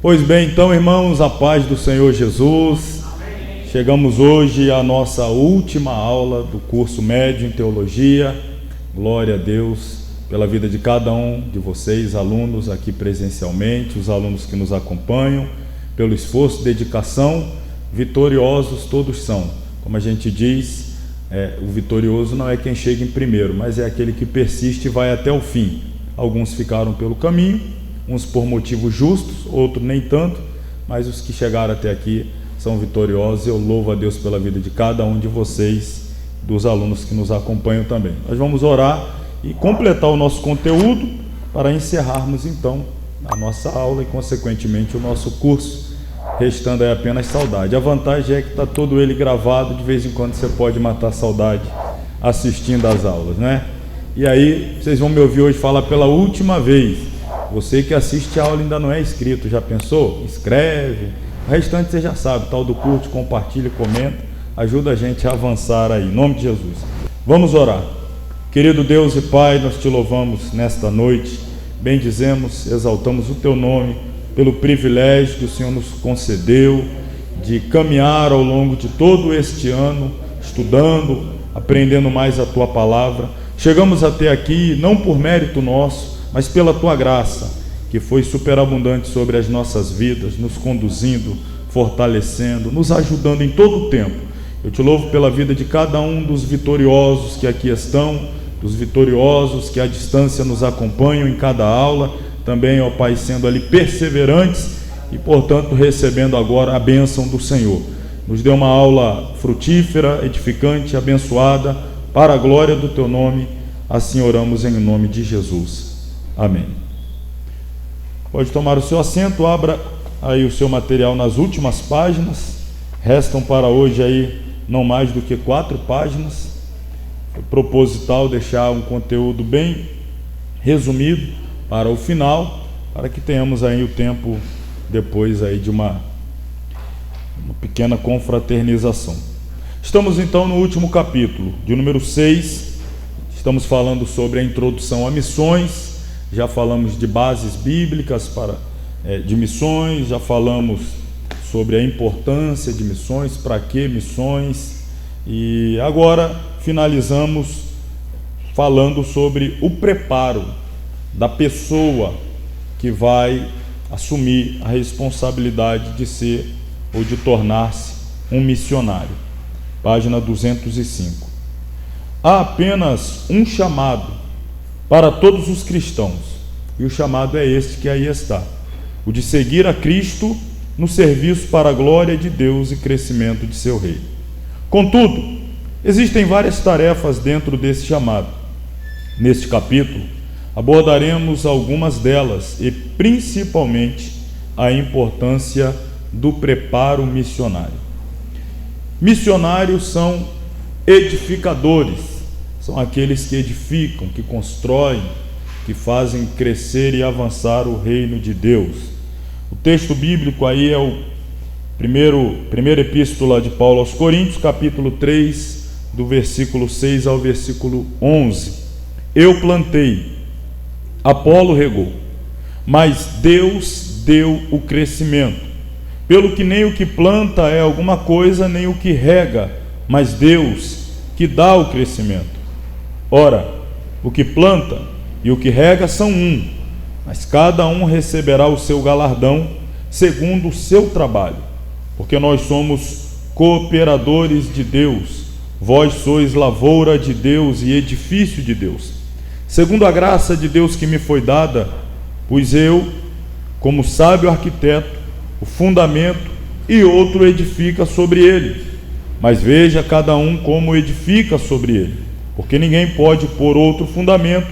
Pois bem, então, irmãos, a paz do Senhor Jesus. Amém. Chegamos hoje à nossa última aula do curso médio em teologia. Glória a Deus pela vida de cada um de vocês, alunos aqui presencialmente, os alunos que nos acompanham, pelo esforço, dedicação. Vitoriosos todos são. Como a gente diz, o vitorioso não é quem chega em primeiro, mas é aquele que persiste e vai até o fim. Alguns ficaram pelo caminho, uns por motivos justos, outros nem tanto, mas os que chegaram até aqui são vitoriosos. Eu louvo a Deus pela vida de cada um de vocês, dos alunos que nos acompanham também. Nós vamos orar e completar o nosso conteúdo para encerrarmos então a nossa aula e consequentemente o nosso curso, restando aí apenas saudade. A vantagem é que está todo ele gravado, de vez em quando você pode matar a saudade assistindo às aulas, né? E aí vocês vão me ouvir hoje falar pela última vez. Você que assiste a aula ainda não é inscrito, já pensou? Escreve. O restante você já sabe, tal do curte, compartilha, comenta, ajuda a gente a avançar aí, em nome de Jesus. Vamos orar. Querido Deus e Pai, nós te louvamos nesta noite, bendizemos, exaltamos o teu nome pelo privilégio que o Senhor nos concedeu de caminhar ao longo de todo este ano, estudando, aprendendo mais a tua palavra. Chegamos até aqui não por mérito nosso, mas pela tua graça, que foi superabundante sobre as nossas vidas, nos conduzindo, fortalecendo, nos ajudando em todo o tempo. Eu te louvo pela vida de cada um dos vitoriosos que aqui estão, dos vitoriosos que à distância nos acompanham em cada aula, também, ó Pai, sendo ali perseverantes e, portanto, recebendo agora a bênção do Senhor. Nos dê uma aula frutífera, edificante, abençoada, para a glória do teu nome. Assim oramos em nome de Jesus. Amém. Pode tomar o seu assento, abra aí o seu material nas últimas páginas. Restam para hoje aí não mais do que 4 páginas. Foi proposital deixar um conteúdo bem resumido para o final, para que tenhamos aí o tempo depois aí de uma pequena confraternização. Estamos então no último capítulo, de número 6. Estamos falando sobre a introdução a missões. Já falamos de bases bíblicas de missões, já falamos sobre a importância de missões, para que missões, e agora finalizamos falando sobre o preparo da pessoa que vai assumir a responsabilidade de ser ou de tornar-se um missionário. Página 205. Há apenas um chamado para todos os cristãos, e o chamado é este que aí está, o de seguir a Cristo no serviço para a glória de Deus e crescimento de seu reino. Contudo, existem várias tarefas dentro desse chamado. Neste capítulo, abordaremos algumas delas e principalmente a importância do preparo missionário. Missionários são edificadores, são aqueles que edificam, que constroem, que fazem crescer e avançar o reino de Deus. O texto bíblico aí é o primeira epístola de Paulo aos Coríntios, capítulo 3, do versículo 6 ao versículo 11. Eu plantei, Apolo regou, mas Deus deu o crescimento. Pelo que nem o que planta é alguma coisa, nem o que rega, mas Deus que dá o crescimento. Ora, o que planta e o que rega são um, mas cada um receberá o seu galardão segundo o seu trabalho, porque nós somos cooperadores de Deus, vós sois lavoura de Deus e edifício de Deus, segundo a graça de Deus que me foi dada, pois eu, como sábio arquiteto, o fundamento e outro edifica sobre ele, mas veja cada um como edifica sobre ele, porque ninguém pode pôr outro fundamento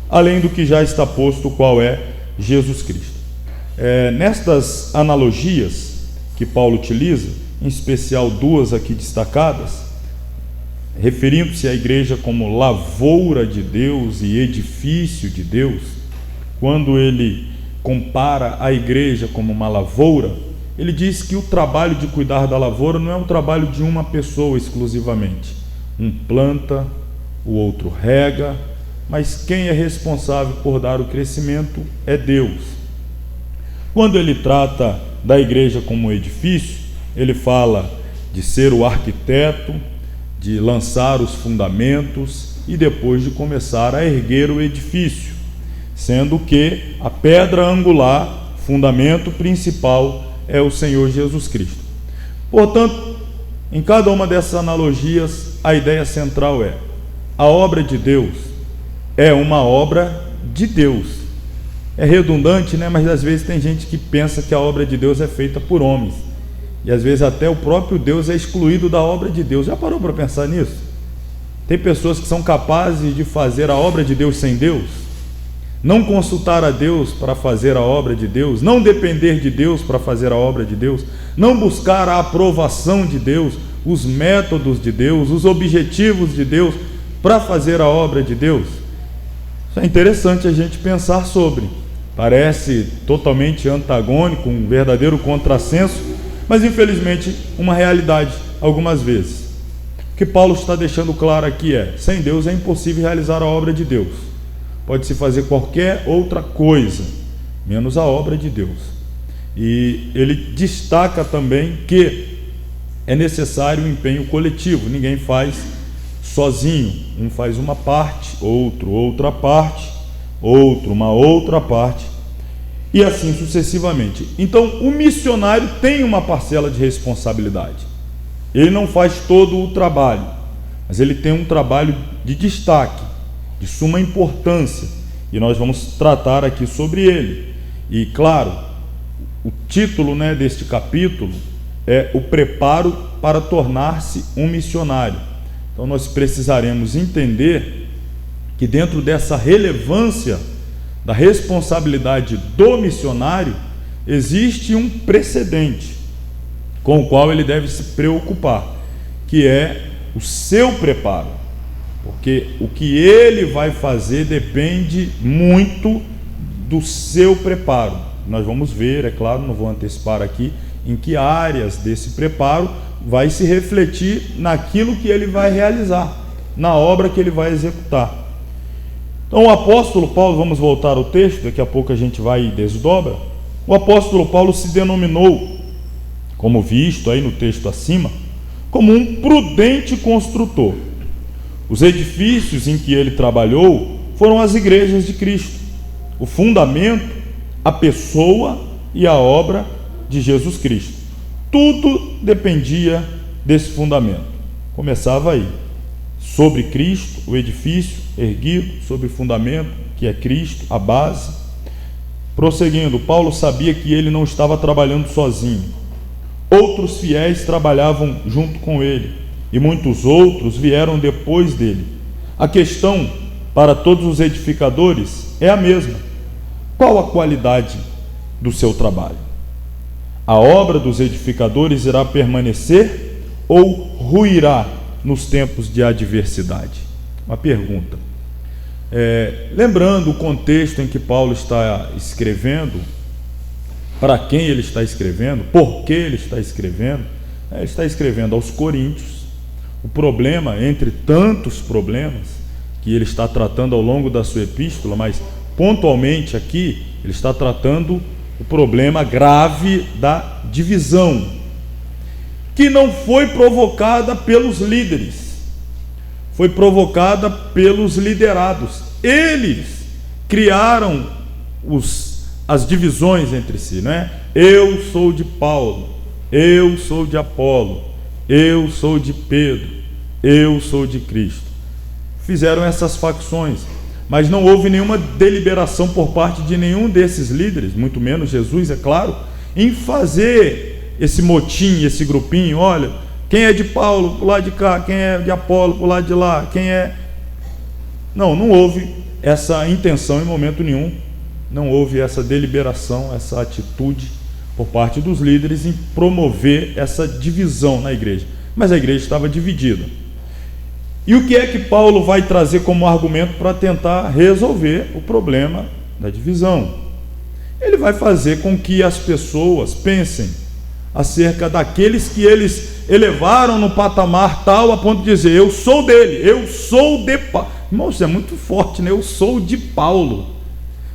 além do que já está posto, o qual é Jesus Cristo. Nestas analogias que Paulo utiliza, em especial 2 aqui destacadas, referindo-se à igreja como lavoura de Deus e edifício de Deus, quando ele compara a igreja como uma lavoura, ele diz que o trabalho de cuidar da lavoura não é um trabalho de uma pessoa exclusivamente. Um planta, o outro rega, mas quem é responsável por dar o crescimento é Deus. Quando ele trata da igreja como edifício, ele fala de ser o arquiteto, de lançar os fundamentos e depois de começar a erguer o edifício, sendo que a pedra angular, fundamento principal, é o Senhor Jesus Cristo. Portanto, em cada uma dessas analogias, a ideia central é: a obra de Deus é uma obra de Deus. É redundante, né? Mas às vezes tem gente que pensa que a obra de Deus é feita por homens, e às vezes até o próprio Deus é excluído da obra de Deus. Já parou para pensar nisso? Tem pessoas que são capazes de fazer a obra de Deus sem Deus, não consultar a Deus para fazer a obra de Deus, não depender de Deus para fazer a obra de Deus, não buscar a aprovação de Deus, os métodos de Deus, os objetivos de Deus para fazer a obra de Deus. Isso é interessante a gente pensar sobre. Parece totalmente antagônico, um verdadeiro contrassenso, mas infelizmente uma realidade algumas vezes. O que Paulo está deixando claro aqui é: sem Deus é impossível realizar a obra de Deus. Pode-se fazer qualquer outra coisa, menos a obra de Deus. E ele destaca também que é necessário um empenho coletivo. Ninguém faz sozinho. Um faz uma parte, outro outra parte, outro uma outra parte, e assim sucessivamente. Então o missionário tem uma parcela de responsabilidade. Ele não faz todo o trabalho, mas ele tem um trabalho de destaque, de suma importância, e nós vamos tratar aqui sobre ele. E claro, o título, deste capítulo é o preparo para tornar-se um missionário. Então nós precisaremos entender que dentro dessa relevância da responsabilidade do missionário existe um precedente com o qual ele deve se preocupar, que é o seu preparo, porque o que ele vai fazer depende muito do seu preparo. Nós vamos ver, é claro, não vou antecipar aqui, em que áreas desse preparo vai se refletir naquilo que ele vai realizar, na obra que ele vai executar. Então o apóstolo Paulo, vamos voltar ao texto, daqui a pouco a gente vai e desdobra. O apóstolo Paulo se denominou, como visto aí no texto acima, como um prudente construtor. Os edifícios em que ele trabalhou foram as igrejas de Cristo, o fundamento, a pessoa e a obra de Jesus Cristo. Tudo dependia desse fundamento. Começava aí, sobre Cristo, o edifício erguido sobre o fundamento, que é Cristo, a base. Prosseguindo, Paulo sabia que ele não estava trabalhando sozinho. Outros fiéis trabalhavam junto com ele, e muitos outros vieram depois dele. A questão para todos os edificadores é a mesma: qual a qualidade do seu trabalho? A obra dos edificadores irá permanecer ou ruirá nos tempos de adversidade? Uma pergunta. Lembrando o contexto em que Paulo está escrevendo, para quem ele está escrevendo, por que ele está escrevendo, ele está escrevendo aos Coríntios. O problema, entre tantos problemas que ele está tratando ao longo da sua epístola, mas pontualmente aqui, ele está tratando o problema grave da divisão, que não foi provocada pelos líderes, foi provocada pelos liderados. Eles criaram as divisões entre si, Eu sou de Paulo, eu sou de Apolo, eu sou de Pedro, eu sou de Cristo. Fizeram essas facções, mas não houve nenhuma deliberação por parte de nenhum desses líderes, muito menos Jesus, é claro, em fazer esse motim, esse grupinho. Olha, quem é de Paulo pro lado de cá, quem é de Apolo pro lado de lá, quem é... Não houve essa intenção em momento nenhum. Não houve essa deliberação, essa atitude por parte dos líderes em promover essa divisão na igreja. Mas a igreja estava dividida. E o que é que Paulo vai trazer como argumento para tentar resolver o problema da divisão? Ele vai fazer com que as pessoas pensem acerca daqueles que eles elevaram no patamar tal a ponto de dizer: eu sou dele, eu sou de Paulo. Irmãos, isso é muito forte, Eu sou de Paulo,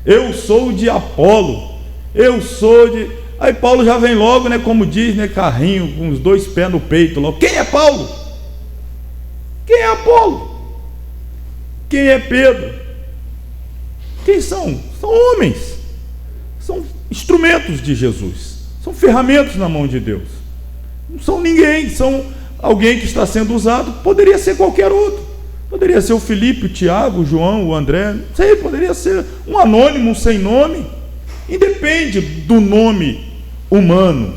eu sou de Apolo, eu sou de... Aí Paulo já vem logo, né, como diz, né, carrinho, com os 2 pés no peito, logo. Quem é Paulo? Quem é Apolo? Quem é Pedro? Quem são? São homens, são instrumentos de Jesus, são ferramentas na mão de Deus, não são ninguém, são alguém que está sendo usado. Poderia ser qualquer outro, poderia ser o Felipe, o Tiago, o João, o André, não sei, poderia ser um anônimo, um sem nome, independe do nome humano,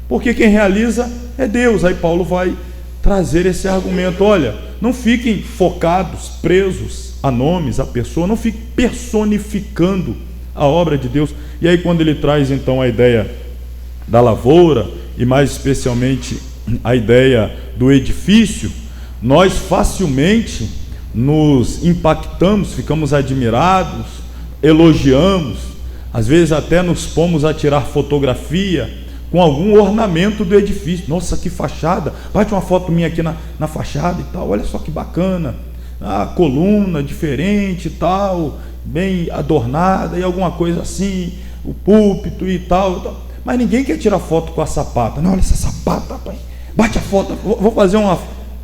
porque quem realiza é Deus. Aí Paulo vai trazer esse argumento: olha, não fiquem focados, presos a nomes, a pessoa, não fiquem personificando a obra de Deus. E aí quando ele traz então a ideia da lavoura, e mais especialmente a ideia do edifício, nós facilmente nos impactamos, ficamos admirados, elogiamos, às vezes até nos pomos a tirar fotografia com algum ornamento do edifício. Nossa, que fachada, bate uma foto minha aqui na fachada e tal, olha só que bacana, a coluna diferente e tal, bem adornada, e alguma coisa assim, o púlpito e tal. Mas ninguém quer tirar foto com a sapata. Não, olha essa sapata, rapaz, bate a foto, vou fazer uma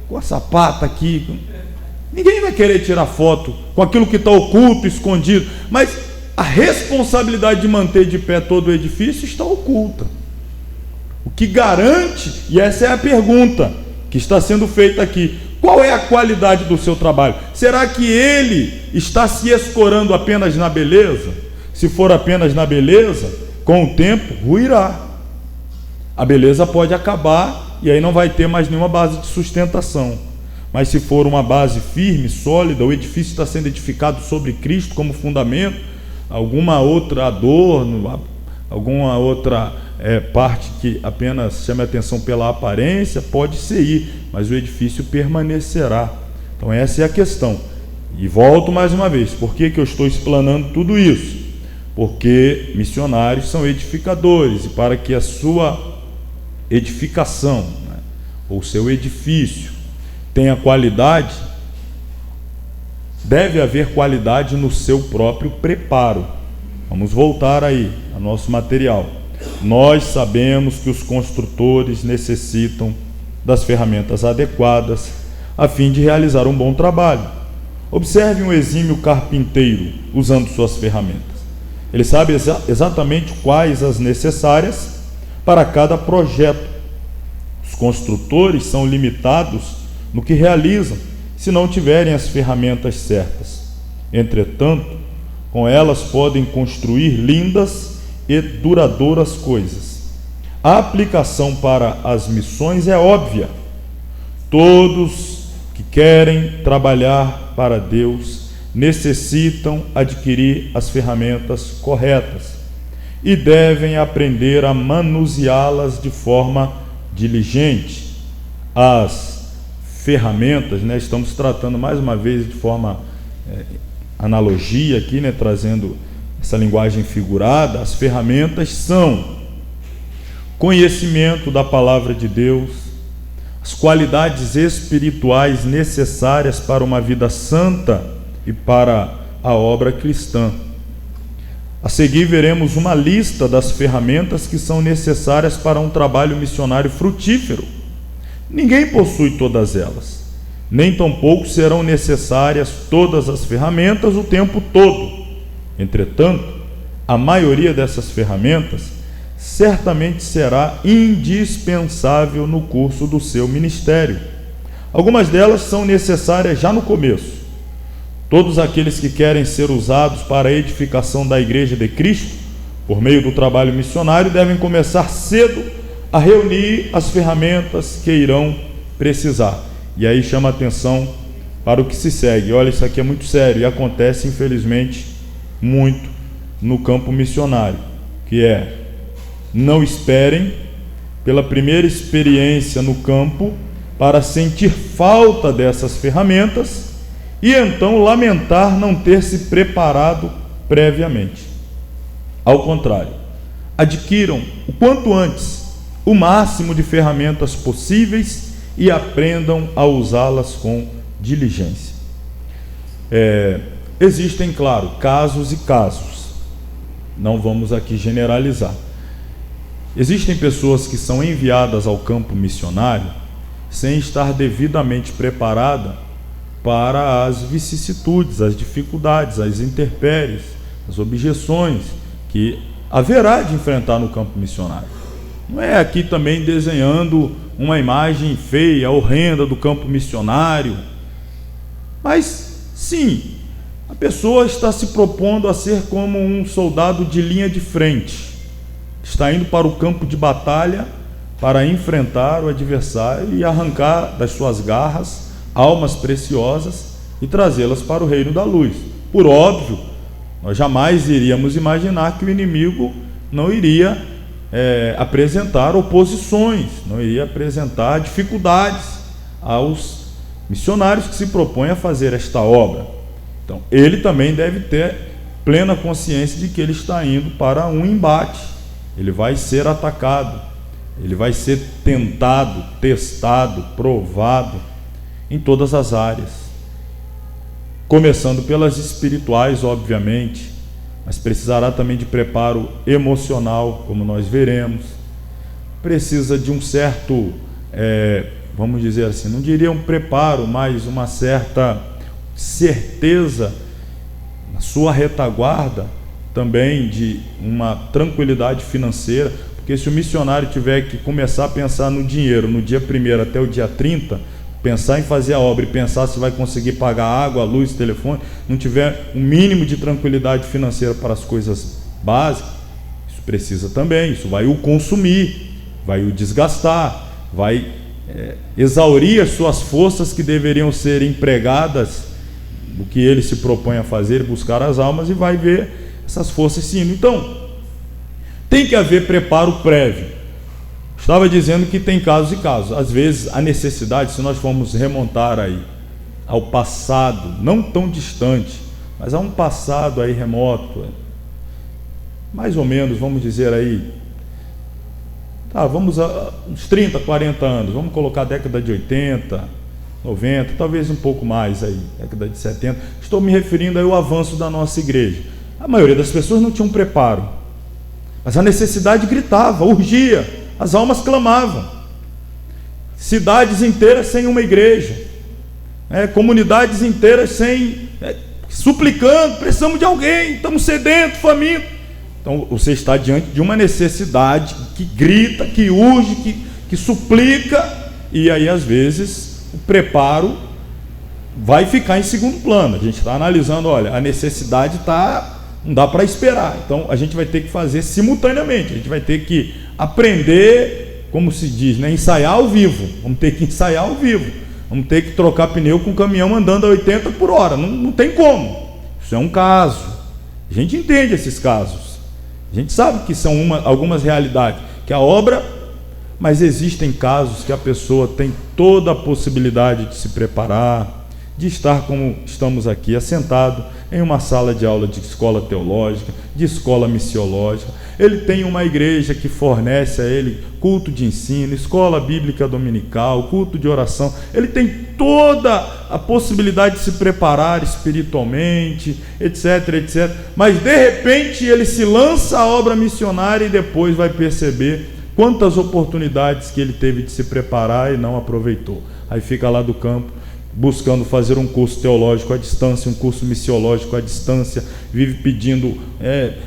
com a sapata aqui. Ninguém vai querer tirar foto com aquilo que está oculto, escondido, mas a responsabilidade de manter de pé todo o edifício está oculta. O que garante, e essa é a pergunta que está sendo feita aqui: qual é a qualidade do seu trabalho? Será que ele está se escorando apenas na beleza? Se for apenas na beleza, com o tempo ruirá. A beleza pode acabar e aí não vai ter mais nenhuma base de sustentação. Mas se for uma base firme, sólida, o edifício está sendo edificado sobre Cristo como fundamento, alguma outra adorno, alguma outra parte que apenas chame a atenção pela aparência, pode ser, mas o edifício permanecerá. Então essa é a questão. E volto mais uma vez: por que eu estou explanando tudo isso? Porque missionários são edificadores, e para que a sua edificação, né, ou seu edifício, tenha qualidade, deve haver qualidade no seu próprio preparo. Vamos voltar aí ao nosso material. Nós sabemos que os construtores necessitam das ferramentas adequadas a fim de realizar um bom trabalho. Observe um exímio carpinteiro usando suas ferramentas. Ele sabe exatamente quais as necessárias para cada projeto. Os construtores são limitados no que realizam se não tiverem as ferramentas certas. Entretanto, com elas podem construir lindas e duradouras coisas. A aplicação para as missões é óbvia. Todos que querem trabalhar para Deus necessitam adquirir as ferramentas corretas e devem aprender a manuseá-las de forma diligente. As ferramentas, né, estamos tratando mais uma vez de forma analogia aqui, né, trazendo essa linguagem figurada. As ferramentas são conhecimento da palavra de Deus, as qualidades espirituais necessárias para uma vida santa e para a obra cristã. A seguir veremos uma lista das ferramentas que são necessárias para um trabalho missionário frutífero. Ninguém possui todas elas, nem tampouco serão necessárias todas as ferramentas o tempo todo. Entretanto, a maioria dessas ferramentas certamente será indispensável no curso do seu ministério. Algumas delas são necessárias já no começo. Todos aqueles que querem ser usados para a edificação da Igreja de Cristo, por meio do trabalho missionário, devem começar cedo a reunir as ferramentas que irão precisar. E aí chama a atenção para o que se segue. Olha, isso aqui é muito sério e acontece, infelizmente, muito no campo missionário, que é: não esperem pela primeira experiência no campo para sentir falta dessas ferramentas e então lamentar não ter se preparado previamente. Ao contrário, adquiram o quanto antes o máximo de ferramentas possíveis e aprendam a usá-las com diligência. Existem, claro, casos e casos. não vamos aqui generalizar. Existem pessoas que são enviadas ao campo missionário sem estar devidamente preparada para as vicissitudes, as dificuldades, as intempéries, as objeções que haverá de enfrentar no campo missionário. Não é aqui também desenhando uma imagem feia, horrenda do campo missionário, mas sim, a pessoa está se propondo a ser como um soldado de linha de frente, está indo para o campo de batalha para enfrentar o adversário e arrancar das suas garras almas preciosas e trazê-las para o reino da luz. Por óbvio, nós jamais iríamos imaginar que o inimigo não iria apresentar oposições, não iria apresentar dificuldades aos missionários que se propõem a fazer esta obra. Então, ele também deve ter plena consciência de que ele está indo para um embate, ele vai ser atacado, ele vai ser tentado, testado, provado em todas as áreas, começando pelas espirituais, obviamente, mas precisará também de preparo emocional, como nós veremos. Precisa de um certo, vamos dizer assim, não diria um preparo, mas uma certa certeza na sua retaguarda, também de uma tranquilidade financeira, porque se o missionário tiver que começar a pensar no dinheiro no dia 1º até o dia 30, pensar em fazer a obra e pensar se vai conseguir pagar água, luz, telefone, não tiver um mínimo de tranquilidade financeira para as coisas básicas, isso precisa também, isso vai o consumir, vai o desgastar, vai exaurir as suas forças que deveriam ser empregadas no que ele se propõe a fazer, buscar as almas, e vai ver essas forças se indo. Então, tem que haver preparo prévio. Estava dizendo que tem casos e casos. Às vezes a necessidade, se nós formos remontar aí ao passado, não tão distante, mas a um passado aí remoto, mais ou menos, vamos dizer aí, vamos a uns 30, 40 anos, vamos colocar a década de 80, 90, talvez um pouco mais aí, década de 70. Estou me referindo aí ao avanço da nossa igreja. A maioria das pessoas não tinha um preparo, mas a necessidade gritava, urgia, as almas clamavam. Cidades inteiras sem uma igreja, comunidades inteiras sem, suplicando, precisamos de alguém, estamos sedentos, famintos. Então você está diante de uma necessidade que grita, que urge, que suplica, e aí às vezes o preparo vai ficar em segundo plano. A gente está analisando, olha, a necessidade não dá para esperar, então a gente vai ter que fazer simultaneamente, a gente vai ter que aprender, como se diz, ensaiar ao vivo, vamos ter que ensaiar ao vivo, vamos ter que trocar pneu com o caminhão andando a 80 por hora, não tem como, isso é um caso, a gente entende esses casos, a gente sabe que são algumas realidades, que a obra, mas existem casos que a pessoa tem toda a possibilidade de se preparar, de estar como estamos aqui, assentado em uma sala de aula de escola teológica, de escola missiológica. Ele tem uma igreja que fornece a ele culto de ensino, escola bíblica dominical, culto de oração. Ele tem toda a possibilidade de se preparar espiritualmente, etc, etc. Mas de repente ele se lança à obra missionária e depois vai perceber quantas oportunidades que ele teve de se preparar e não aproveitou. Aí fica lá do campo, buscando fazer um curso teológico à distância, um curso missiológico à distância, vive pedindo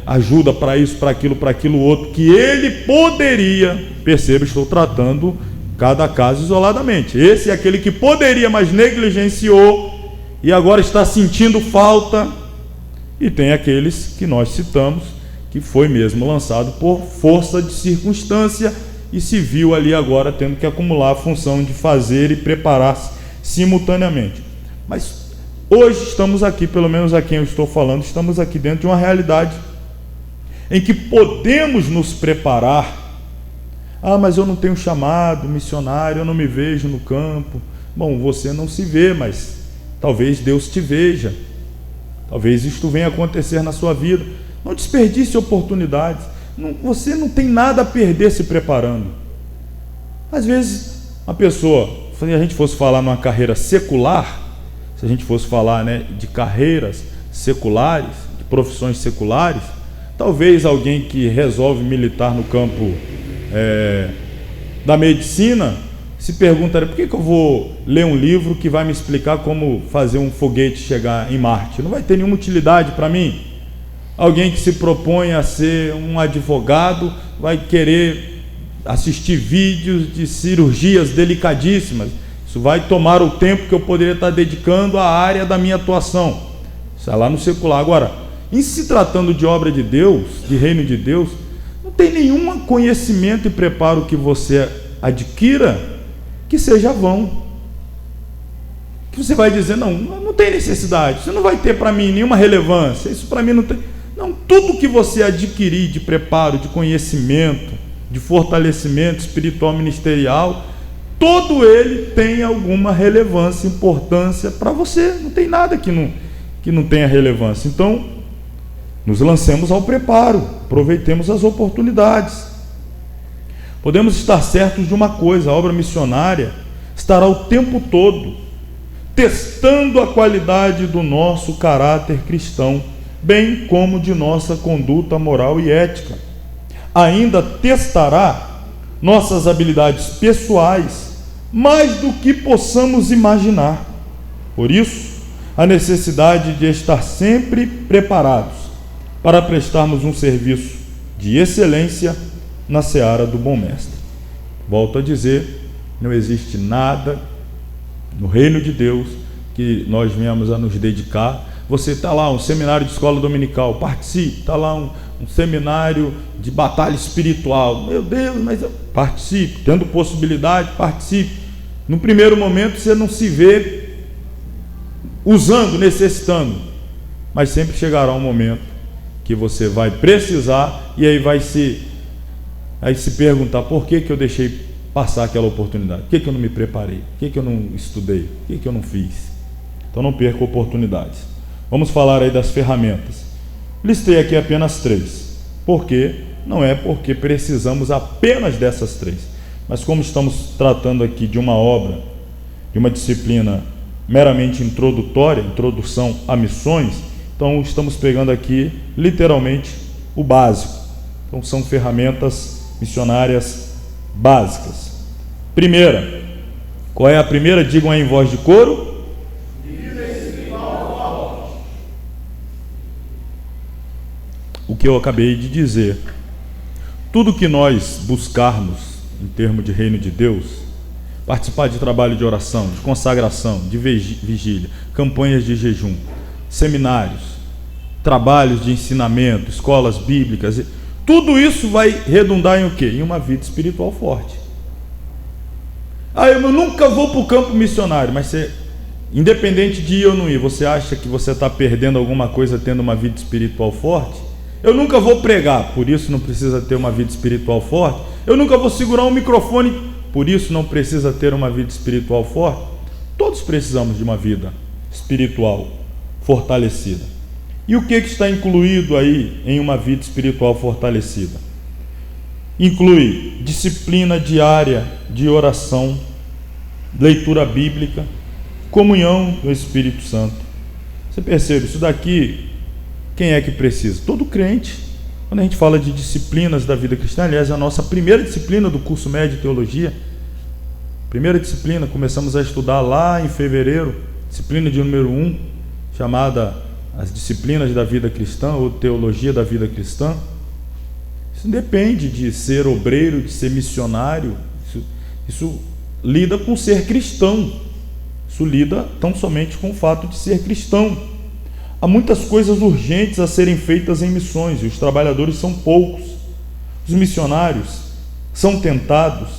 ajuda para isso, para aquilo outro, que ele poderia, perceba, estou tratando cada caso isoladamente, esse é aquele que poderia, mas negligenciou, e agora está sentindo falta, e tem aqueles que nós citamos, que foi mesmo lançado por força de circunstância, e se viu ali agora tendo que acumular a função de fazer e preparar-se simultaneamente. Mas hoje estamos aqui, pelo menos a quem eu estou falando, estamos aqui dentro de uma realidade em que podemos nos preparar. Mas eu não tenho chamado missionário, eu não me vejo no campo. Bom, você não se vê, mas talvez Deus te veja, talvez isto venha acontecer na sua vida. Não desperdice oportunidades, você não tem nada a perder se preparando. Às vezes a pessoa, se a gente fosse falar numa carreira secular, se a gente fosse falar de carreiras seculares, de profissões seculares, Talvez alguém que resolve militar no campo da medicina se pergunta: por que eu vou ler um livro que vai me explicar como fazer um foguete chegar em Marte? Não vai ter nenhuma utilidade para mim. Alguém que se propõe a ser um advogado vai querer assistir vídeos de cirurgias delicadíssimas. Isso vai tomar o tempo que eu poderia estar dedicando à área da minha atuação. Isso é lá no secular. Agora, em se tratando de obra de Deus, de reino de Deus, não tem nenhum conhecimento e preparo que você adquira que seja vão. Que você vai dizer: não tem necessidade, isso não vai ter para mim nenhuma relevância, isso para mim não tem. Não, tudo que você adquirir de preparo, de conhecimento, de fortalecimento espiritual ministerial, todo ele tem alguma relevância, importância para você. Não tem nada que não tenha relevância. Então, nos lancemos ao preparo, aproveitemos as oportunidades. Podemos estar certos de uma coisa: a obra missionária estará o tempo todo testando a qualidade do nosso caráter cristão, bem como de nossa conduta moral e ética. Ainda testará nossas habilidades pessoais mais do que possamos imaginar. Por isso, a necessidade de estar sempre preparados para prestarmos um serviço de excelência na seara do bom mestre. Volto a dizer, não existe nada no reino de Deus que nós venhamos a nos dedicar. Você está lá, um seminário de escola dominical, participe. Está lá um seminário de batalha espiritual, meu Deus, mas participe. Tendo possibilidade, participe. No primeiro momento você não se vê usando, necessitando, mas sempre chegará um momento que você vai precisar, e aí vai se perguntar: por que eu deixei passar aquela oportunidade? Por que eu não me preparei? Por que eu não estudei? Por que eu não fiz? Então não perca oportunidades. Vamos falar aí das ferramentas. Listei aqui apenas 3. Por quê? Não é porque precisamos apenas dessas 3, mas como estamos tratando aqui de uma obra, de uma disciplina meramente introdutória, introdução a missões, então estamos pegando aqui literalmente o básico. Então são ferramentas missionárias básicas. Primeira, qual é a primeira? Digam aí em voz de coro. O que eu acabei de dizer: tudo que nós buscarmos em termos de reino de Deus, participar de trabalho de oração, de consagração, de vigília, campanhas de jejum, seminários, trabalhos de ensinamento, escolas bíblicas, tudo isso vai redundar em o quê? Em uma vida espiritual forte. Eu nunca vou para o campo missionário, mas você, independente de ir ou não ir, você acha que você está perdendo alguma coisa tendo uma vida espiritual forte? Eu nunca vou pregar, por isso não precisa ter uma vida espiritual forte. Eu nunca vou segurar um microfone, por isso não precisa ter uma vida espiritual forte. Todos precisamos de uma vida espiritual fortalecida. E o que está incluído aí em uma vida espiritual fortalecida? Inclui disciplina diária de oração, leitura bíblica, comunhão do Espírito Santo. Você percebe, isso daqui, quem é que precisa? Todo crente. Quando a gente fala de disciplinas da vida cristã, aliás, a nossa primeira disciplina do curso médio de teologia, primeira disciplina, começamos a estudar lá em fevereiro, disciplina de número 1, chamada as disciplinas da vida cristã, ou teologia da vida cristã. Isso depende de ser obreiro, de ser missionário. Isso lida com ser cristão. Isso lida tão somente com o fato de ser cristão. Há muitas coisas urgentes a serem feitas em missões, e os trabalhadores são poucos. Os missionários são tentados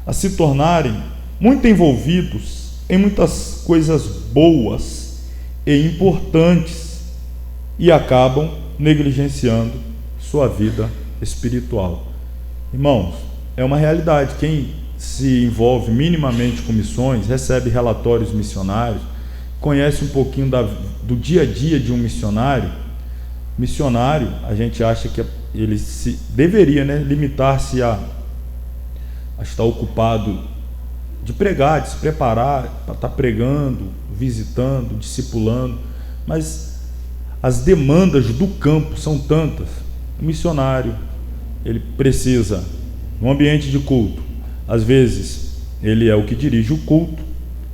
a se tornarem muito envolvidos em muitas coisas boas e importantes, e acabam negligenciando sua vida espiritual. Irmãos, é uma realidade. Quem se envolve minimamente com missões, recebe relatórios missionários, conhece um pouquinho do dia a dia de um missionário. Missionário, a gente acha que ele deveria limitar-se a estar ocupado de pregar, de se preparar para estar pregando, visitando, discipulando, mas as demandas do campo são tantas. O missionário, ele precisa, no ambiente de culto, às vezes, ele é o que dirige o culto,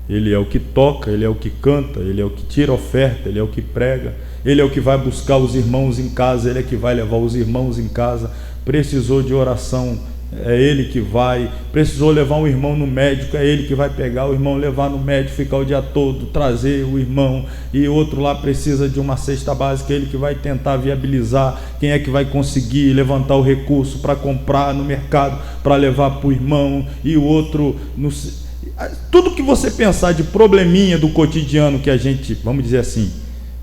ele é o que toca, ele é o que canta, ele é o que tira a oferta, ele é o que prega, ele é o que vai buscar os irmãos em casa, ele é que vai levar os irmãos em casa. Precisou de oração, é ele que vai. Precisou levar um irmão no médico, é ele que vai pegar o irmão, levar no médico, ficar o dia todo, trazer o irmão. E outro lá precisa de uma cesta básica, é ele que vai tentar viabilizar. Quem é que vai conseguir levantar o recurso para comprar no mercado, para levar para o irmão. E o outro... Tudo que você pensar de probleminha do cotidiano que a gente, vamos dizer assim,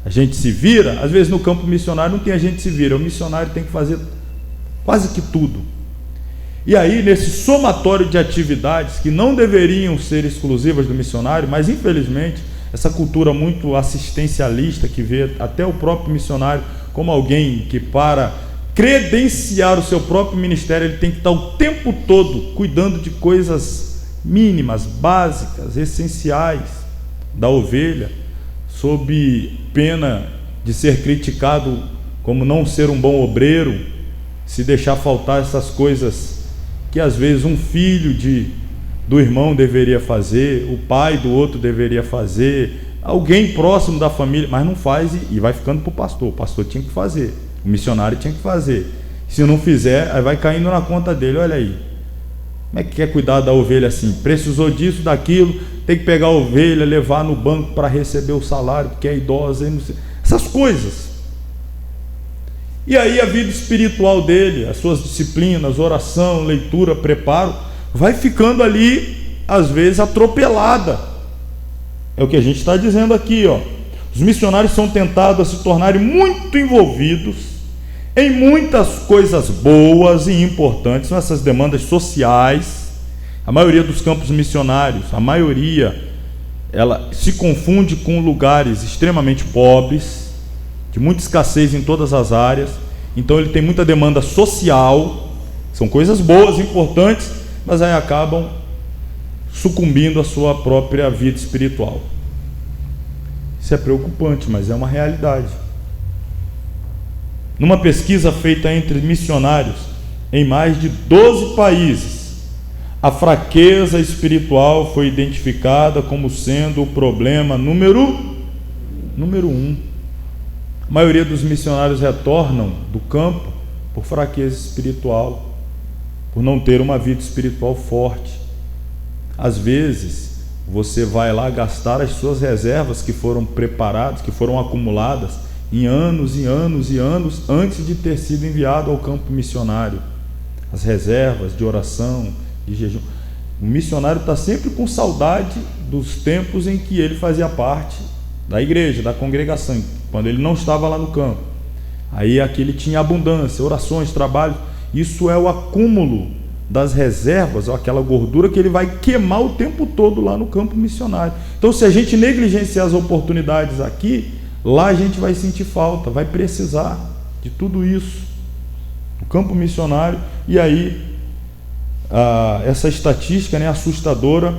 a gente se vira, às vezes no campo missionário não tem a gente se vira, o missionário tem que fazer quase que tudo. E aí, nesse somatório de atividades que não deveriam ser exclusivas do missionário, mas infelizmente, essa cultura muito assistencialista que vê até o próprio missionário como alguém que, para credenciar o seu próprio ministério, ele tem que estar o tempo todo cuidando de coisas mínimas, básicas, essenciais da ovelha, sob pena de ser criticado como não ser um bom obreiro, se deixar faltar essas coisas que às vezes um filho do irmão deveria fazer, o pai do outro deveria fazer, alguém próximo da família, mas não faz e vai ficando para o pastor tinha que fazer, o missionário tinha que fazer, se não fizer, aí vai caindo na conta dele. Olha aí, como é que quer cuidar da ovelha assim? Precisou disso, daquilo, tem que pegar a ovelha, levar no banco para receber o salário, porque é idosa, essas coisas. E aí a vida espiritual dele, as suas disciplinas, oração, leitura, preparo, vai ficando ali, às vezes, atropelada. É o que a gente está dizendo aqui, ó. Os missionários são tentados a se tornarem muito envolvidos em muitas coisas boas e importantes, são essas demandas sociais. A maioria dos campos missionários, a maioria, ela se confunde com lugares extremamente pobres, de muita escassez em todas as áreas. Então ele tem muita demanda social, são coisas boas, importantes, mas aí acabam sucumbindo à sua própria vida espiritual. Isso é preocupante, mas é uma realidade. Numa pesquisa feita entre missionários em mais de 12 países, a fraqueza espiritual foi identificada como sendo o problema número 1. A maioria dos missionários retornam do campo por fraqueza espiritual, por não ter uma vida espiritual forte. Às vezes, você vai lá gastar as suas reservas que foram preparadas, que foram acumuladas em anos e anos e anos antes de ter sido enviado ao campo missionário. As reservas de oração, de jejum. O missionário está sempre com saudade dos tempos em que ele fazia parte da igreja, da congregação, quando ele não estava lá no campo. Aí aqui ele tinha abundância, orações, trabalho. Isso é o acúmulo das reservas, ou aquela gordura que ele vai queimar o tempo todo lá no campo missionário. Então, se a gente negligenciar as oportunidades aqui, lá a gente vai sentir falta, vai precisar de tudo isso. O campo missionário. E aí, essa estatística, né, assustadora,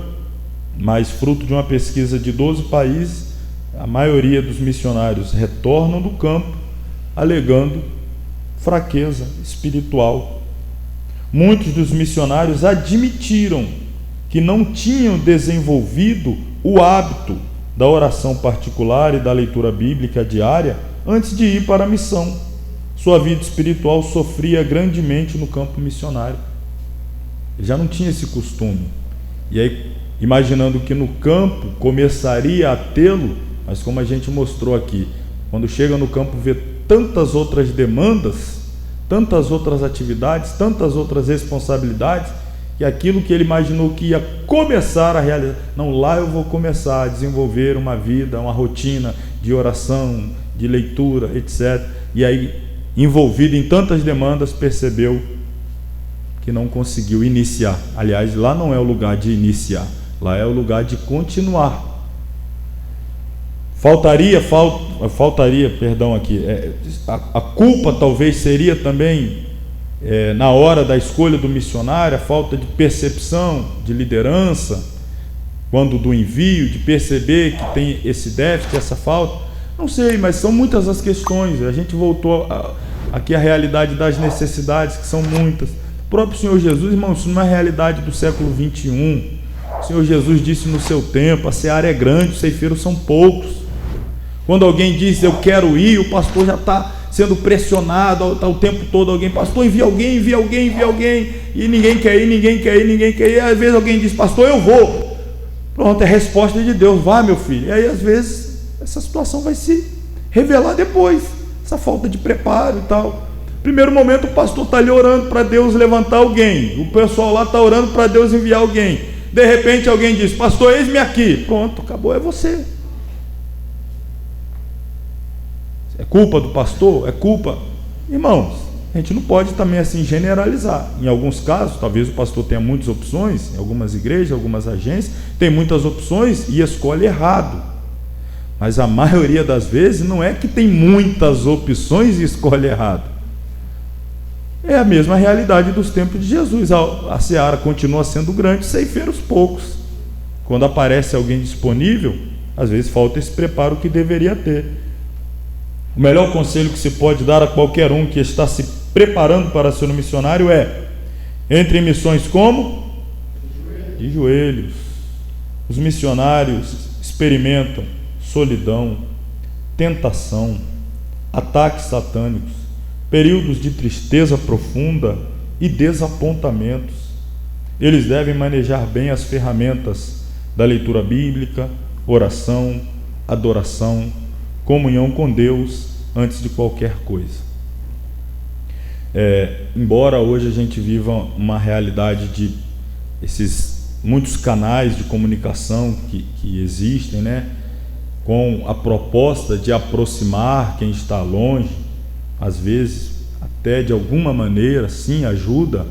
mas fruto de uma pesquisa de 12 países, a maioria dos missionários retornam do campo alegando fraqueza espiritual. Muitos dos missionários admitiram que não tinham desenvolvido o hábito da oração particular e da leitura bíblica diária antes de ir para a missão. Sua vida espiritual sofria grandemente no campo missionário. Ele já não tinha esse costume. E aí, imaginando que no campo começaria a tê-lo, mas como a gente mostrou aqui, quando chega no campo vê tantas outras demandas, tantas outras atividades, tantas outras responsabilidades, que aquilo que ele imaginou que ia começar a realizar, não, lá eu vou começar a desenvolver uma vida, uma rotina de oração, de leitura, etc. E aí, envolvido em tantas demandas, percebeu que não conseguiu iniciar. Aliás, lá não é o lugar de iniciar, lá é o lugar de continuar. A culpa talvez seria também na hora da escolha do missionário, a falta de percepção, de liderança, quando do envio, de perceber que tem esse déficit, essa falta. Não sei, mas são muitas as questões. A gente voltou aqui a realidade das necessidades, que são muitas. O próprio Senhor Jesus, irmão, isso não é a realidade do século 21. O Senhor Jesus disse no seu tempo: a seara é grande, os ceifeiros são poucos. Quando alguém diz eu quero ir, o pastor já está sendo pressionado, está o tempo todo alguém: pastor, envia alguém, e ninguém quer ir, e às vezes alguém diz: pastor, eu vou. Pronto, é a resposta de Deus: vá, meu filho. E aí às vezes essa situação vai se revelar depois, essa falta de preparo e tal. Primeiro momento o pastor está ali orando para Deus levantar alguém, o pessoal lá está orando para Deus enviar alguém, de repente alguém diz: pastor, eis-me aqui. Pronto, acabou, é você. É culpa do pastor? É culpa? Irmãos, a gente não pode também assim generalizar. Em alguns casos, talvez o pastor tenha muitas opções, em algumas igrejas, algumas agências, tem muitas opções e escolhe errado. Mas a maioria das vezes não é que tem muitas opções e escolhe errado. É a mesma realidade dos tempos de Jesus. A seara continua sendo grande, ceifeiros poucos. Quando aparece alguém disponível, às vezes falta esse preparo que deveria ter. O melhor conselho que se pode dar a qualquer um que está se preparando para ser um missionário é: entre em missões como? De joelhos. Os missionários experimentam solidão, tentação, ataques satânicos, períodos de tristeza profunda e desapontamentos. Eles devem manejar bem as ferramentas da leitura bíblica, oração, adoração, comunhão com Deus antes de qualquer coisa. Embora hoje a gente viva uma realidade de esses muitos canais de comunicação que existem, né, com a proposta de aproximar quem está longe, às vezes até de alguma maneira sim ajuda a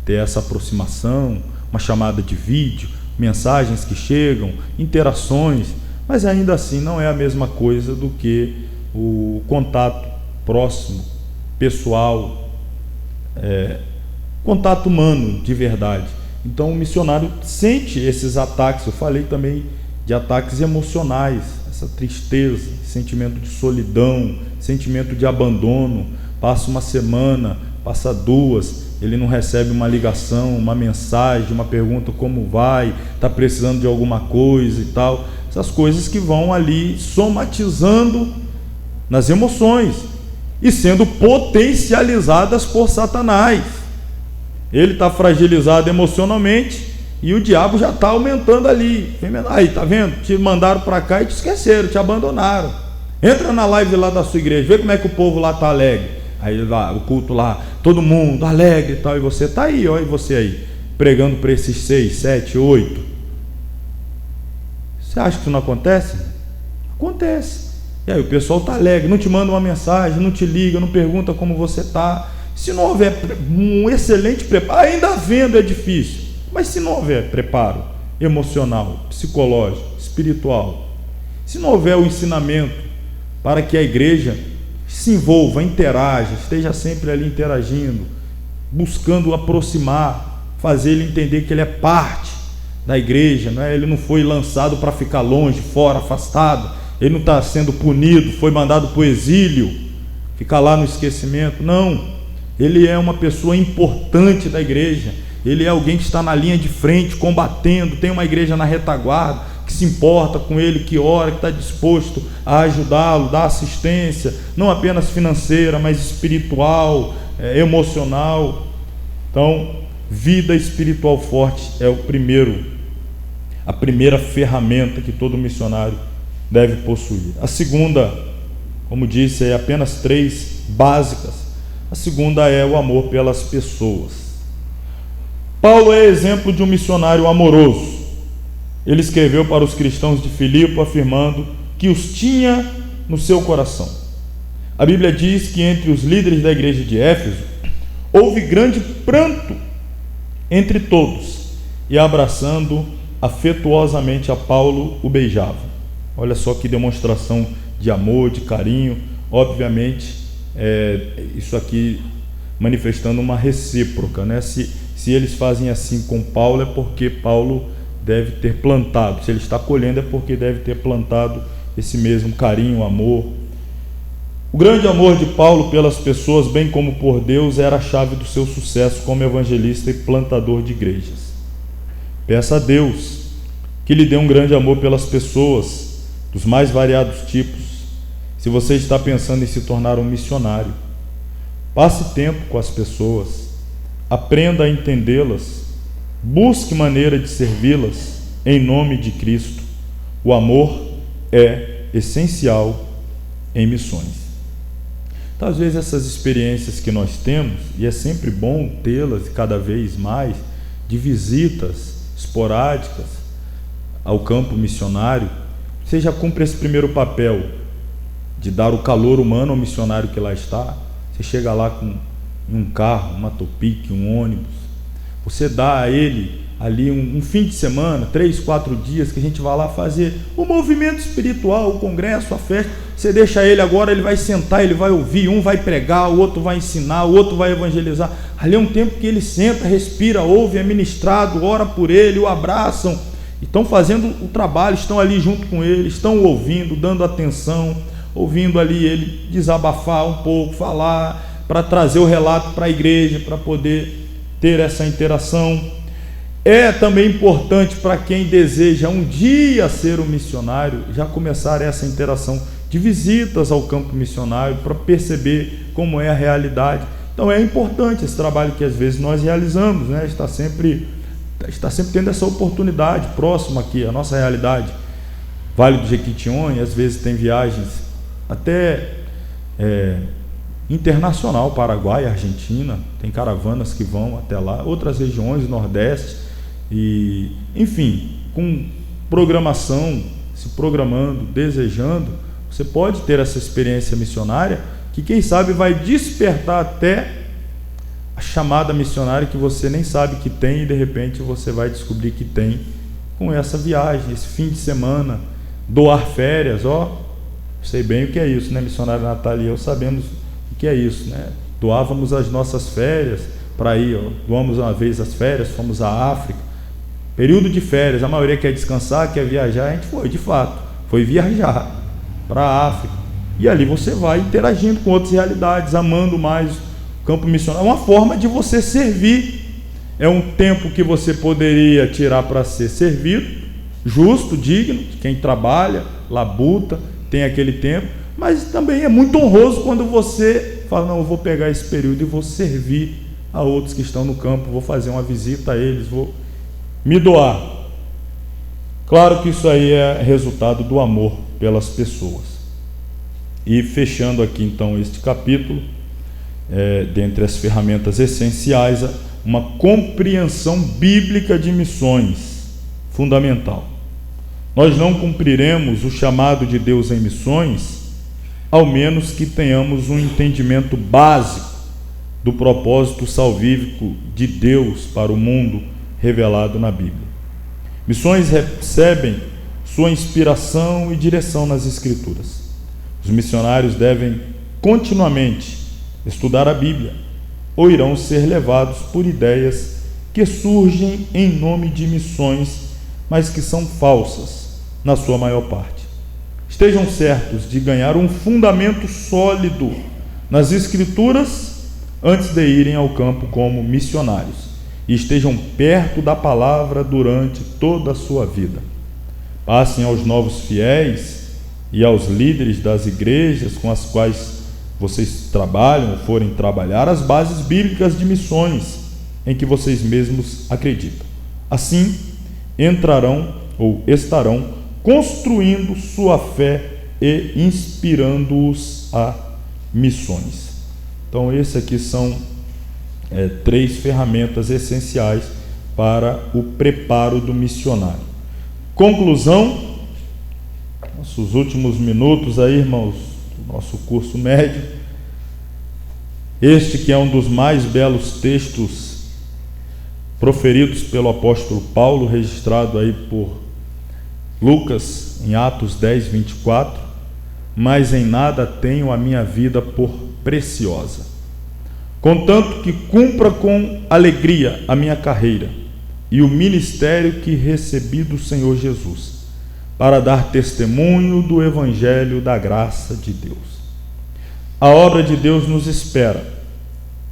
ter essa aproximação, uma chamada de vídeo, mensagens que chegam, interações, mas ainda assim não é a mesma coisa do que o contato próximo, pessoal, contato humano de verdade. Então o missionário sente esses ataques. Eu falei também de ataques emocionais, essa tristeza, sentimento de solidão, sentimento de abandono. Passa uma semana, passa duas, ele não recebe uma ligação, uma mensagem, uma pergunta: como vai, está precisando de alguma coisa e tal. Essas coisas que vão ali somatizando nas emoções e sendo potencializadas por Satanás. Ele está fragilizado emocionalmente e o diabo já está aumentando ali. Aí, tá vendo? Te mandaram para cá e te esqueceram, te abandonaram. Entra na live lá da sua igreja, vê como é que o povo lá está alegre. Aí lá, o culto lá, todo mundo alegre e tal, e você está aí, olha você aí, pregando para esses 6, 7, 8. Você acha que isso não acontece? Acontece. E aí o pessoal está alegre, não te manda uma mensagem, não te liga, não pergunta como você está. Se não houver um excelente preparo, ainda havendo é difícil, mas se não houver preparo emocional, psicológico, espiritual, se não houver o ensinamento para que a igreja se envolva, interaja, esteja sempre ali interagindo, buscando aproximar, fazer ele entender que ele é parte da igreja, não é? Ele não foi lançado para ficar longe, fora, afastado, ele não está sendo punido, foi mandado para o exílio, ficar lá no esquecimento. Não, ele é uma pessoa importante da igreja, ele é alguém que está na linha de frente, combatendo, tem uma igreja na retaguarda, que se importa com ele, que ora, que está disposto a ajudá-lo, dar assistência, não apenas financeira, mas espiritual, emocional. Então, vida espiritual forte é a primeira ferramenta que todo missionário deve possuir. A segunda, como disse, é apenas 3 básicas. A segunda é o amor pelas pessoas. Paulo é exemplo de um missionário amoroso. Ele escreveu para os cristãos de Filipe afirmando que os tinha no seu coração. A Bíblia diz que entre os líderes da igreja de Éfeso houve grande pranto entre todos, e abraçando afetuosamente a Paulo o beijava. Olha só que demonstração de amor, de carinho. Obviamente, isso aqui manifestando uma recíproca, né? Se eles fazem assim com Paulo, é porque Paulo deve ter plantado. Se ele está colhendo, é porque deve ter plantado esse mesmo carinho, amor. O grande amor de Paulo pelas pessoas, bem como por Deus, era a chave do seu sucesso como evangelista e plantador de igrejas. Peça a Deus que lhe dê um grande amor pelas pessoas, dos mais variados tipos. Se você está pensando em se tornar um missionário, passe tempo com as pessoas, aprenda a entendê-las, busque maneira de servi-las em nome de Cristo. O amor é essencial em missões. Então, às vezes essas experiências que nós temos, e é sempre bom tê-las cada vez mais, de visitas esporádicas ao campo missionário, você já cumpre esse primeiro papel de dar o calor humano ao missionário que lá está. Você chega lá com um carro, uma Topic, um ônibus, você dá a ele ali um fim de semana, 3, 4 dias, que a gente vai lá fazer o movimento espiritual, o congresso, a festa. Você deixa ele agora, ele vai sentar, ele vai ouvir, um vai pregar, o outro vai ensinar, o outro vai evangelizar. Ali é um tempo que ele senta, respira, ouve, é ministrado, ora por ele, o abraçam, estão fazendo o trabalho, estão ali junto com ele, estão ouvindo, dando atenção, ouvindo ali ele desabafar um pouco, falar, para trazer o relato para a igreja, para poder ter essa interação. É também importante para quem deseja um dia ser um missionário, já começar essa interação de visitas ao campo missionário, para perceber como é a realidade. Então é importante esse trabalho que às vezes nós realizamos, né? Está sempre tendo essa oportunidade próxima aqui, a nossa realidade. Vale do Jequitinhonha, às vezes tem viagens até internacional, Paraguai, Argentina, tem caravanas que vão até lá, outras regiões, Nordeste, e enfim, com programação, se programando, desejando, você pode ter essa experiência missionária, que quem sabe vai despertar até a chamada missionária que você nem sabe que tem, e de repente você vai descobrir que tem com essa viagem, esse fim de semana, doar férias. Sei bem o que é isso, né? Missionária Natália e eu sabemos o que é isso, né? Doávamos as nossas férias para ir, doamos uma vez as férias, fomos à África, período de férias, a maioria quer descansar, quer viajar, a gente foi, de fato, foi viajar para a África, e ali você vai interagindo com outras realidades, amando mais o campo missionário. É uma forma de você servir, é um tempo que você poderia tirar para ser servido, justo, digno, de quem trabalha, labuta, tem aquele tempo, mas também é muito honroso quando você fala, não, eu vou pegar esse período e vou servir a outros que estão no campo, vou fazer uma visita a eles, vou me doar. Claro que isso aí é resultado do amor pelas pessoas. E fechando aqui então este capítulo, dentre as ferramentas essenciais, uma compreensão bíblica de missões, fundamental. Nós não cumpriremos o chamado de Deus em missões, ao menos que tenhamos um entendimento básico do propósito salvífico de Deus para o mundo revelado na Bíblia. Missões recebem sua inspiração e direção nas Escrituras. Os missionários devem continuamente estudar a Bíblia, ou irão ser levados por ideias que surgem em nome de missões, mas que são falsas na sua maior parte. Estejam certos de ganhar um fundamento sólido nas Escrituras antes de irem ao campo como missionários, e estejam perto da palavra durante toda a sua vida. Passem aos novos fiéis e aos líderes das igrejas com as quais vocês trabalham ou forem trabalhar as bases bíblicas de missões em que vocês mesmos acreditam. Assim, entrarão ou estarão construindo sua fé e inspirando-os a missões. Então, esses aqui são 3 ferramentas essenciais para o preparo do missionário. Conclusão, nossos últimos minutos aí, irmãos, do nosso curso médio. Este que é um dos mais belos textos proferidos pelo apóstolo Paulo, registrado aí por Lucas, em Atos 10, 24, mas em nada tenho a minha vida por preciosa, contanto que cumpra com alegria a minha carreira e o ministério que recebi do Senhor Jesus, para dar testemunho do Evangelho da graça de Deus. A obra de Deus nos espera.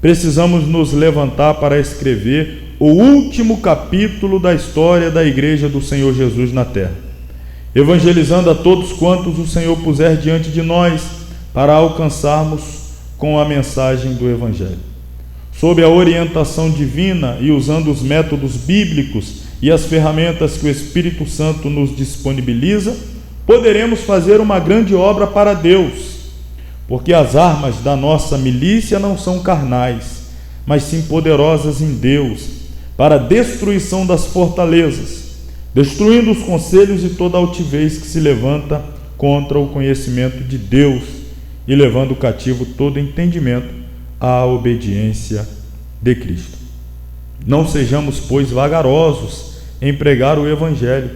Precisamos nos levantar para escrever o último capítulo da história da Igreja do Senhor Jesus na terra, evangelizando a todos quantos o Senhor puser diante de nós, para alcançarmos com a mensagem do Evangelho. Sob a orientação divina e usando os métodos bíblicos e as ferramentas que o Espírito Santo nos disponibiliza, poderemos fazer uma grande obra para Deus, porque as armas da nossa milícia não são carnais, mas sim poderosas em Deus, para a destruição das fortalezas, destruindo os conselhos e toda altivez que se levanta contra o conhecimento de Deus e levando cativo todo entendimento à obediência de Cristo. Não sejamos, pois, vagarosos em pregar o Evangelho,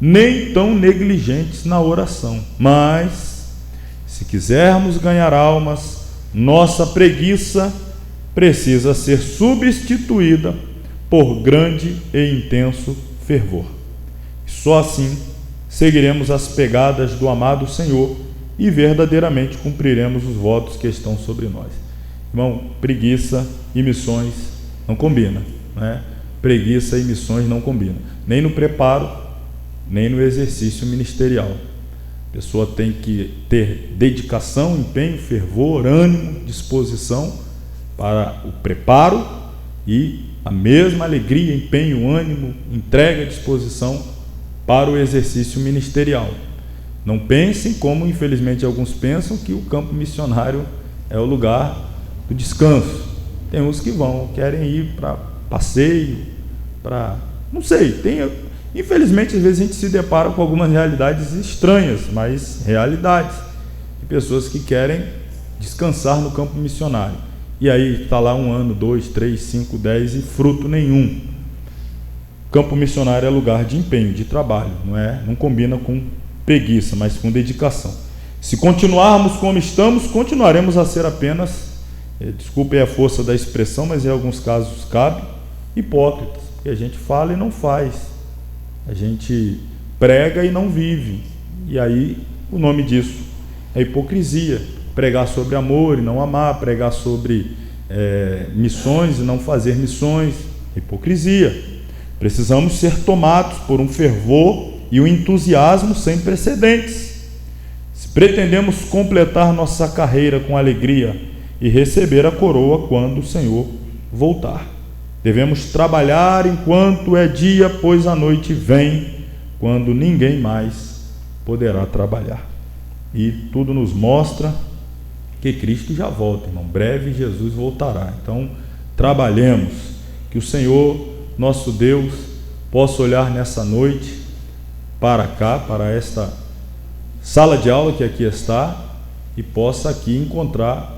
nem tão negligentes na oração, mas, se quisermos ganhar almas, nossa preguiça precisa ser substituída por grande e intenso fervor. Só assim seguiremos as pegadas do amado Senhor e verdadeiramente cumpriremos os votos que estão sobre nós. Irmão, preguiça e missões não combinam, né? Preguiça e missões não combinam, nem no preparo, nem no exercício ministerial. A pessoa tem que ter dedicação, empenho, fervor, ânimo, disposição para o preparo e a mesma alegria, empenho, ânimo, entrega, disposição para o exercício ministerial. Não pensem como, infelizmente, alguns pensam que o campo missionário é o lugar do descanso. Tem uns que querem ir para passeio, não sei, infelizmente, às vezes a gente se depara com algumas realidades estranhas, mas realidades, de pessoas que querem descansar no campo missionário. E aí está lá 1 ano, 2, 3, 5, 10 e fruto nenhum. Campo missionário é lugar de empenho, de trabalho, não combina com preguiça, mas com dedicação. Se continuarmos como estamos, continuaremos a ser apenas, desculpem a força da expressão, mas em alguns casos cabe, hipócritas, porque a gente fala e não faz, a gente prega e não vive, e aí o nome disso é hipocrisia. Pregar sobre amor e não amar, pregar sobre missões e não fazer missões, hipocrisia. Precisamos ser tomados por um fervor e um entusiasmo sem precedentes. Se pretendemos completar nossa carreira com alegria e receber a coroa quando o Senhor voltar, devemos trabalhar enquanto é dia, pois a noite vem, quando ninguém mais poderá trabalhar. E tudo nos mostra que Cristo já volta, irmão. Breve Jesus voltará. Então, trabalhemos, que o Senhor, nosso Deus, possa olhar nessa noite para cá, para esta sala de aula que aqui está, e possa aqui encontrar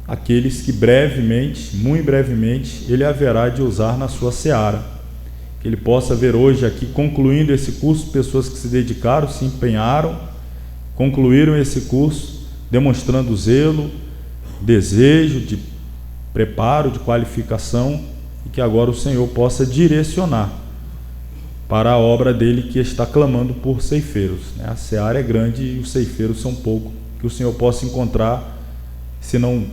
aqueles que brevemente, muito brevemente, Ele haverá de usar na sua seara. Que Ele possa ver hoje aqui, concluindo esse curso, pessoas que se dedicaram, se empenharam, concluíram esse curso, demonstrando zelo, desejo de preparo, de qualificação, e que agora o Senhor possa direcionar para a obra dele, que está clamando por ceifeiros, né? A seara é grande e os ceifeiros são poucos. Que o Senhor possa encontrar, se não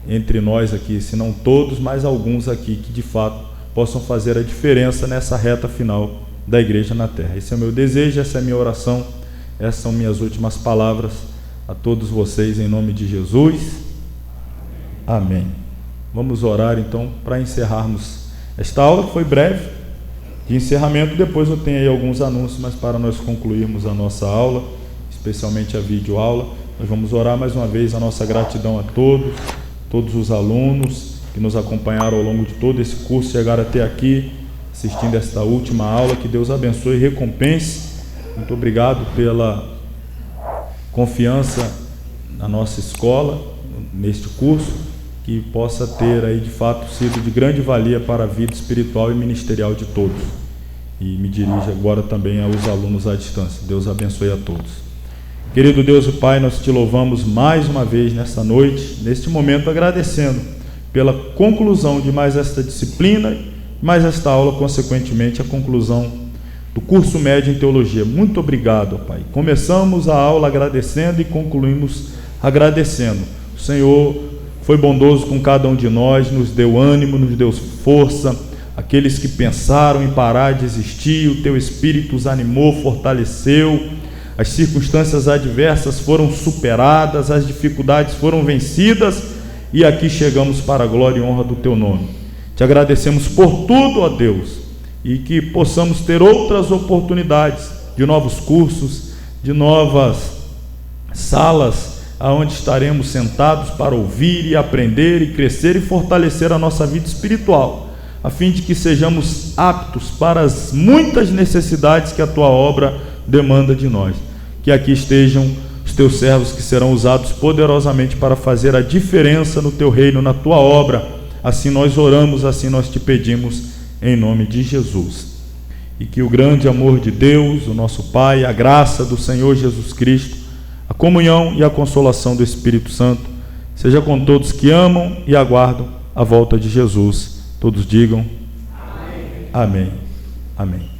entre nós aqui, se não todos, mas alguns aqui que de fato possam fazer a diferença nessa reta final da igreja na terra. Esse é o meu desejo, essa é a minha oração, essas são minhas últimas palavras a todos vocês, em nome de Jesus. Amém. Vamos orar então para encerrarmos esta aula. Foi breve de encerramento, depois eu tenho aí alguns anúncios, mas para nós concluirmos a nossa aula, especialmente a videoaula, nós vamos orar mais uma vez a nossa gratidão a todos os alunos que nos acompanharam ao longo de todo esse curso, chegaram até aqui assistindo esta última aula. Que Deus abençoe e recompense. Muito obrigado pela confiança na nossa escola, neste curso, que possa ter aí de fato sido de grande valia para a vida espiritual e ministerial de todos. E me dirijo agora também aos alunos à distância. Deus abençoe a todos. Querido Deus e Pai, nós te louvamos mais uma vez nessa noite, neste momento, agradecendo pela conclusão de mais esta disciplina, mais esta aula, consequentemente a conclusão do curso médio em teologia. Muito obrigado, Pai. Começamos a aula agradecendo e concluímos agradecendo. O Senhor foi bondoso com cada um de nós, nos deu ânimo, nos deu força. Aqueles que pensaram em parar, desistir, o Teu Espírito os animou, fortaleceu. As circunstâncias adversas foram superadas, as dificuldades foram vencidas, e aqui chegamos para a glória e honra do Teu nome. Te agradecemos por tudo, ó Deus, e que possamos ter outras oportunidades de novos cursos, de novas salas, aonde estaremos sentados para ouvir e aprender e crescer e fortalecer a nossa vida espiritual, a fim de que sejamos aptos para as muitas necessidades que a Tua obra demanda de nós. Que aqui estejam os Teus servos que serão usados poderosamente para fazer a diferença no Teu reino, na Tua obra. Assim nós oramos, assim nós Te pedimos, em nome de Jesus. E que o grande amor de Deus, o nosso Pai, a graça do Senhor Jesus Cristo, a comunhão e a consolação do Espírito Santo seja com todos que amam e aguardam a volta de Jesus. Todos digam amém. Amém. Amém.